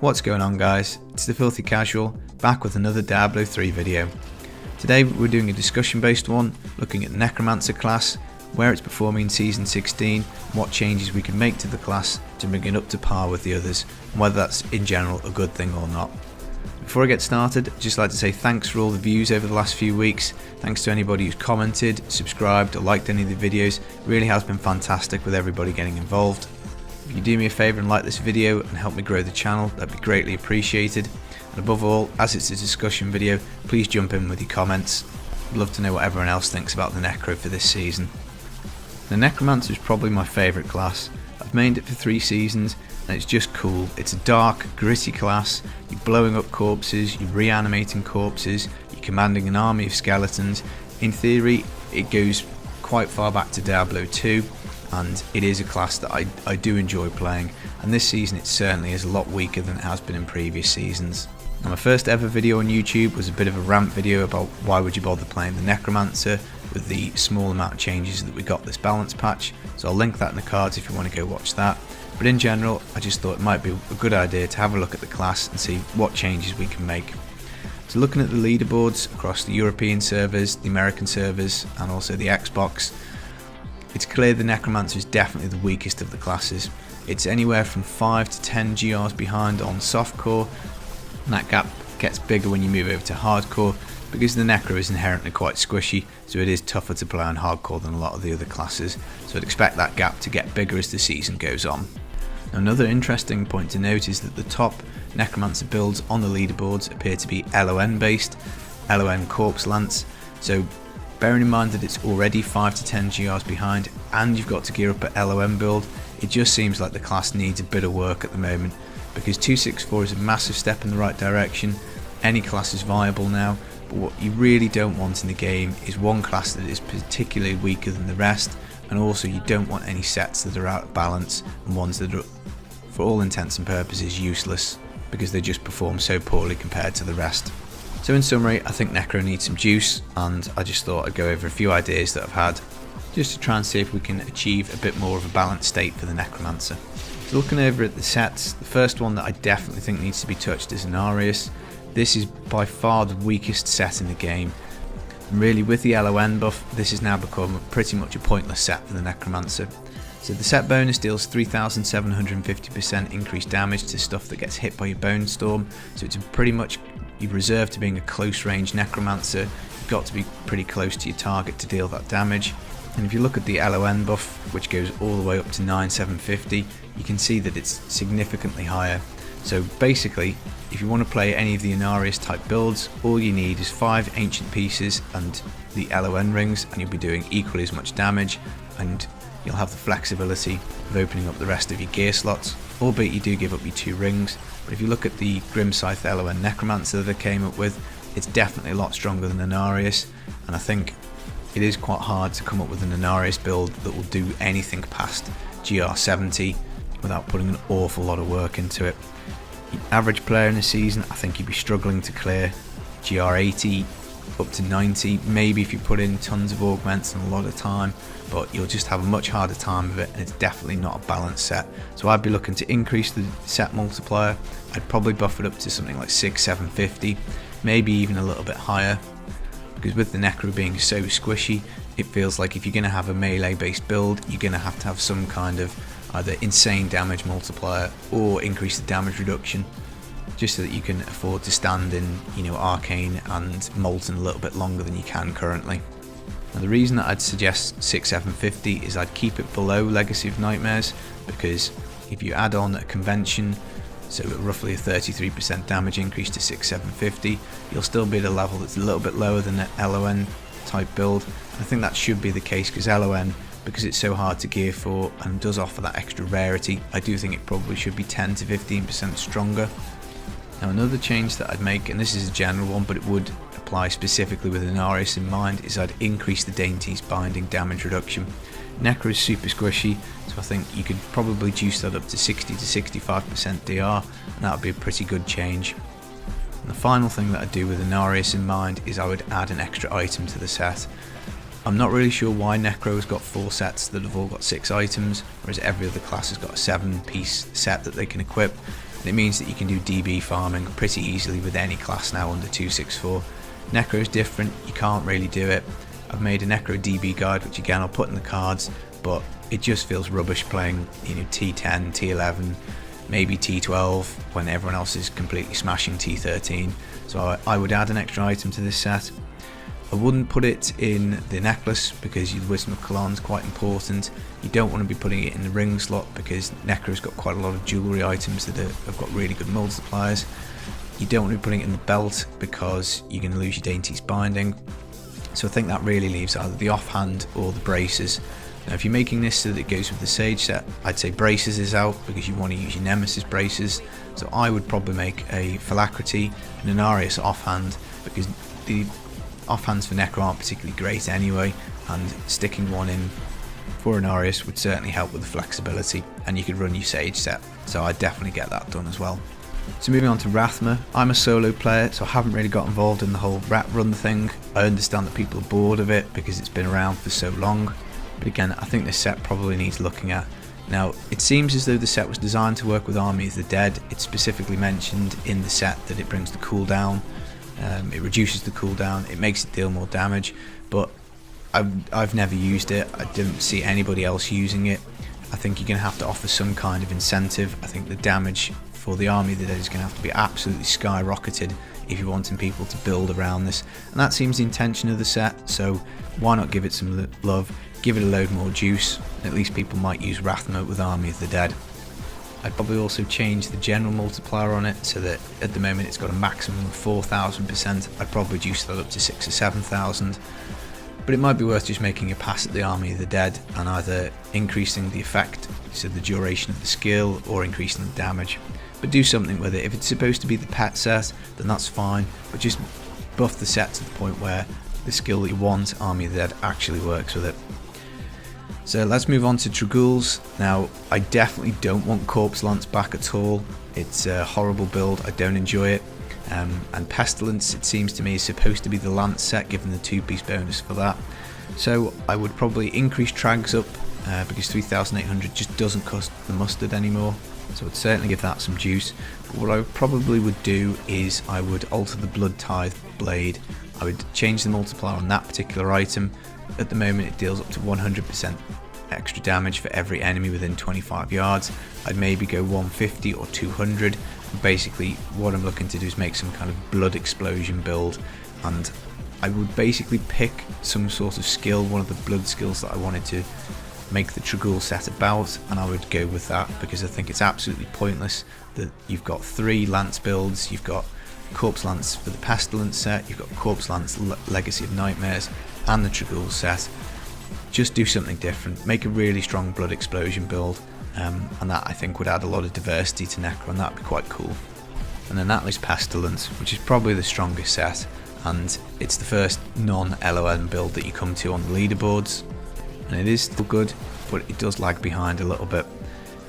What's going on, guys? It's the Filthy Casual, back with another Diablo 3 video. Today we're doing a discussion based one, looking at the Necromancer class, where it's performing in Season 16, what changes we can make to the class to bring it up to par with the others, and whether that's in general a good thing or not. Before I get started, I'd just like to say thanks for all the views over the last few weeks. Thanks to anybody who's commented, subscribed or liked any of the videos. It really has been fantastic with everybody getting involved. If you do me a favour and like this video and help me grow the channel, that'd be greatly appreciated. And above all, as it's a discussion video, please jump in with your comments. I'd love to know what everyone else thinks about the Necro for this season. The Necromancer is probably my favourite class. I've mained it for 3 seasons and it's just cool. It's a dark, gritty class. You're blowing up corpses, you're reanimating corpses, you're commanding an army of skeletons. In theory, it goes quite far back to Diablo 2, and it is a class that I do enjoy playing, and this season it certainly is a lot weaker than it has been in previous seasons. Now, my first ever video on YouTube was a bit of a rant video about why would you bother playing the Necromancer with the small amount of changes that we got this balance patch, so I'll link that in the cards if you want to go watch that. But in general, I just thought it might be a good idea to have a look at the class and see what changes we can make. So looking at the leaderboards across the European servers, the American servers and also the Xbox, it's clear the Necromancer is definitely the weakest of the classes. It's anywhere from 5 to 10 GRs behind on softcore, and that gap gets bigger when you move over to hardcore because the Necro is inherently quite squishy, so it is tougher to play on hardcore than a lot of the other classes, so I'd expect that gap to get bigger as the season goes on. Now, another interesting point to note is that the top Necromancer builds on the leaderboards appear to be LON based, LON Corpse Lance, so bearing in mind that it's already 5 to 10 GRs behind and you've got to gear up a LON build, it just seems like the class needs a bit of work at the moment, because 264 is a massive step in the right direction. Any class is viable now, but what you really don't want in the game is one class that is particularly weaker than the rest, and also you don't want any sets that are out of balance and ones that are, for all intents and purposes, useless because they just perform so poorly compared to the rest. So in summary, I think Necro needs some juice, and I just thought I'd go over a few ideas that I've had just to try and see if we can achieve a bit more of a balanced state for the Necromancer. So looking over at the sets, the first one that I definitely think needs to be touched is Inarius. This is by far the weakest set in the game. And really, with the LON buff, this has now become pretty much a pointless set for the Necromancer. So the set bonus deals 3,750% increased damage to stuff that gets hit by your Bone Storm, so it's pretty much you've reserved to being a close range Necromancer. You've got to be pretty close to your target to deal that damage. And if you look at the LON buff, which goes all the way up to 9,750, you can see that it's significantly higher. So basically, if you want to play any of the Inarius type builds, all you need is 5 ancient pieces and the LON rings, and you'll be doing equally as much damage, and you'll have the flexibility of opening up the rest of your gear slots, albeit you do give up your 2 rings. But if you look at the Grim Scythe LON Necromancer that I came up with, it's definitely a lot stronger than Inarius, and I think it is quite hard to come up with an Inarius build that will do anything past GR 70 without putting an awful lot of work into it. The average player in a season, I think you'd be struggling to clear GR 80 up to 90, maybe if you put in tons of augments and a lot of time, but you'll just have a much harder time of it, and it's definitely not a balanced set. So I'd be looking to increase the set multiplier. I'd probably buff it up to something like 6,750, maybe even a little bit higher, because with the Necro being so squishy, it feels like if you're going to have a melee based build, you're going to have some kind of either insane damage multiplier or increase the damage reduction, just so that you can afford to stand in, Arcane and Molten a little bit longer than you can currently. Now, the reason that I'd suggest 6,750 is I'd keep it below Legacy of Nightmares, because if you add on a convention, so roughly a 33% damage increase to 6,750, you'll still be at a level that's a little bit lower than an LON type build. I think that should be the case because LON, because it's so hard to gear for and does offer that extra rarity, I do think it probably should be 10 to 15% stronger. Now, another change that I'd make, and this is a general one but it would apply specifically with Inarius in mind, is I'd increase the Dainty's binding damage reduction. Necro is super squishy, so I think you could probably juice that up to 60 to 65% DR, and that would be a pretty good change. And the final thing that I'd do with Inarius in mind is I would add an extra item to the set. I'm not really sure why Necro has got 4 sets that have all got 6 items, whereas every other class has got a 7-piece set that they can equip. and it means that you can do DB farming pretty easily with any class now under 264. Necro is different, you can't really do it. I've made a Necro DB guide, which again I'll put in the cards, but it just feels rubbish playing, you know, T10, T11, maybe T12 when everyone else is completely smashing T13. So I would add an extra item to this set. I wouldn't put it in the necklace because the Wisdom of Cologne is quite important. You don't want to be putting it in the ring slot because Necro's got quite a lot of jewellery items that have got really good multipliers. You don't want to be putting it in the belt because you're going to lose your Dainty's binding. So I think that really leaves either the offhand or the braces. Now if you're making this so that it goes with the Sage set, I'd say braces is out because you want to use your Nemesis braces. So I would probably make a Phylactery and an Arius offhand because the offhands for Necro aren't particularly great anyway, and sticking one in for an Arius would certainly help with the flexibility, and you could run your Sage set, so I'd definitely get that done as well. So moving on to Rathma, I'm a solo player, so I haven't really got involved in the whole rat run thing. I understand that people are bored of it because it's been around for so long, but again I think this set probably needs looking at. Now it seems as though the set was designed to work with Army of the Dead. It's specifically mentioned in the set that it brings the cooldown. It reduces the cooldown, it makes it deal more damage, but I've never used it. I didn't see anybody else using it. I think you're going to have to offer some kind of incentive. I think the damage for the Army of the Dead is going to have to be absolutely skyrocketed if you're wanting people to build around this, and that seems the intention of the set, so why not give it some love, give it a load more juice, at least people might use Rathma with Army of the Dead. I'd probably also change the general multiplier on it so that at the moment it's got a maximum of 4,000%. I'd probably reduce that up to 6,000 or 7,000. But it might be worth just making a pass at the Army of the Dead and either increasing the effect, so the duration of the skill, or increasing the damage. But do something with it. If it's supposed to be the pet set, then that's fine, but just buff the set to the point where the skill that you want, Army of the Dead, actually works with it. So let's move on to trag'ouls. Now I definitely don't want Corpse Lance back at all. It's a horrible build, I don't enjoy it. And Pestilence, it seems to me, is supposed to be the Lance set, given the 2-piece bonus for that. So I would probably increase trags up because 3,800 just doesn't cost the mustard anymore. So I'd certainly give that some juice. But what I probably would do is I would alter the Blood Tithe blade. I would change the multiplier on that particular item. At the moment it deals up to 100% extra damage for every enemy within 25 yards. I'd maybe go 150 or 200. Basically what I'm looking to do is make some kind of blood explosion build, and I would basically pick some sort of skill, one of the blood skills that I wanted to make the trag'oul set about, and I would go with that because I think it's absolutely pointless that you've got 3 lance builds. You've got Corpse Lance for the Pestilence set, you've got Corpse Lance Legacy of Nightmares and the trag'oul set. Just do something different, make a really strong blood explosion build, and that I think would add a lot of diversity to Necro, and that would be quite cool. And then that leaves Pestilence, which is probably the strongest set, and it's the first non-LON build that you come to on the leaderboards, and it is still good, but it does lag behind a little bit.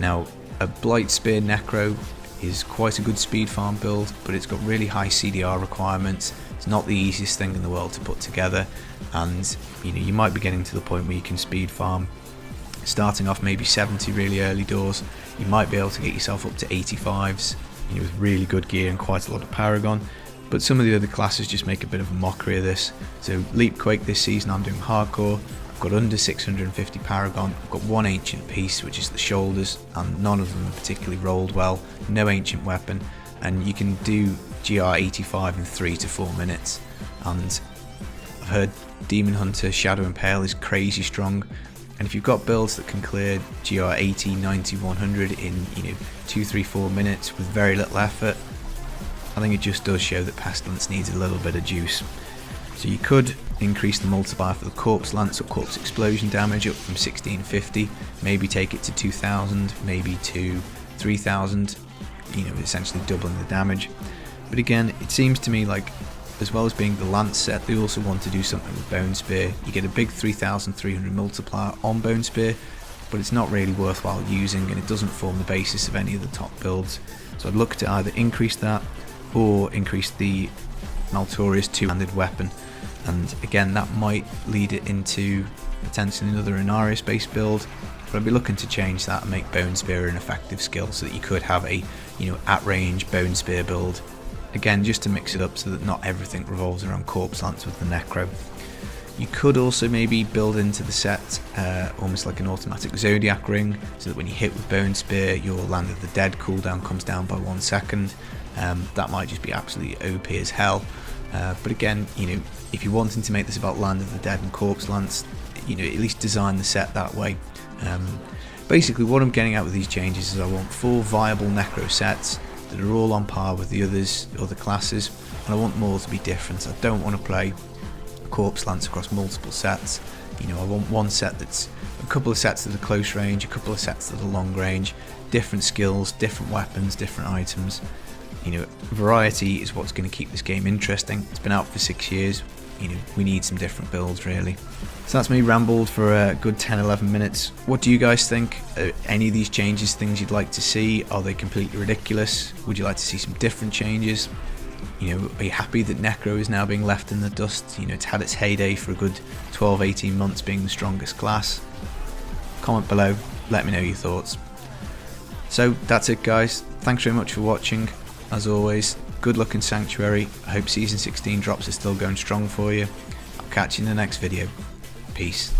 Now a Blight Spear Necro is quite a good speed farm build, but it's got really high CDR requirements. It's not the easiest thing in the world to put together, and you might be getting to the point where you can speed farm starting off maybe 70 really early doors. You might be able to get yourself up to 85s with really good gear and quite a lot of Paragon, but some of the other classes just make a bit of a mockery of this. So Leapquake this season I'm doing hardcore. I've got under 650 Paragon, I've got 1 ancient piece, which is the shoulders, and none of them are particularly rolled well, no ancient weapon, and you can do GR 85 in 3 to 4 minutes. And I've heard Demon Hunter Shadow Impale is crazy strong, and if you've got builds that can clear GR 80, 90, 100 in 2, 3, 4 minutes with very little effort, I think it just does show that Pestilence needs a little bit of juice. So you could increase the multiplier for the Corpse Lance or Corpse Explosion damage up from 1650, maybe take it to 2000, maybe to 3000, essentially doubling the damage. But again, it seems to me like, as well as being the Lance set, they also want to do something with Bone Spear. You get a big 3300 multiplier on Bone Spear, but it's not really worthwhile using, and it doesn't form the basis of any of the top builds. So I'd look to either increase that or increase the Maltorius 2-handed weapon, and again that might lead it into potentially another Inarius based build. but I'd be looking to change that and make Bone Spear an effective skill so that you could have a, at range Bone Spear build. Again, just to mix it up so that not everything revolves around Corpse Lance with the Necro. You could also maybe build into the set almost like an automatic Zodiac ring, so that when you hit with Bone Spear, your Land of the Dead cooldown comes down by 1 second. That might just be absolutely OP as hell. But again, if you're wanting to make this about Land of the Dead and Corpse Lance, at least design the set that way. Basically, what I'm getting at with these changes is I want 4 viable Necro sets that are all on par with the other classes, and I want them all to be different. I don't want to play Corpse Lance across multiple sets. I want one set that's a couple of sets that are close range, a couple of sets that are long range, different skills, different weapons, different items. Variety is what's going to keep this game interesting. It's been out for 6 years. We need some different builds, really. So that's me rambled for a good 10-11 minutes. What do you guys think? Any of these changes things you'd like to see? Are they completely ridiculous? Would you like to see some different changes? Are you happy that Necro is now being left in the dust? It's had its heyday for a good 12-18 months being the strongest class. Comment below, let me know your thoughts. So that's it, guys. Thanks very much for watching. As always, good luck in Sanctuary. I hope Season 16 drops are still going strong for you. I'll catch you in the next video. Peace.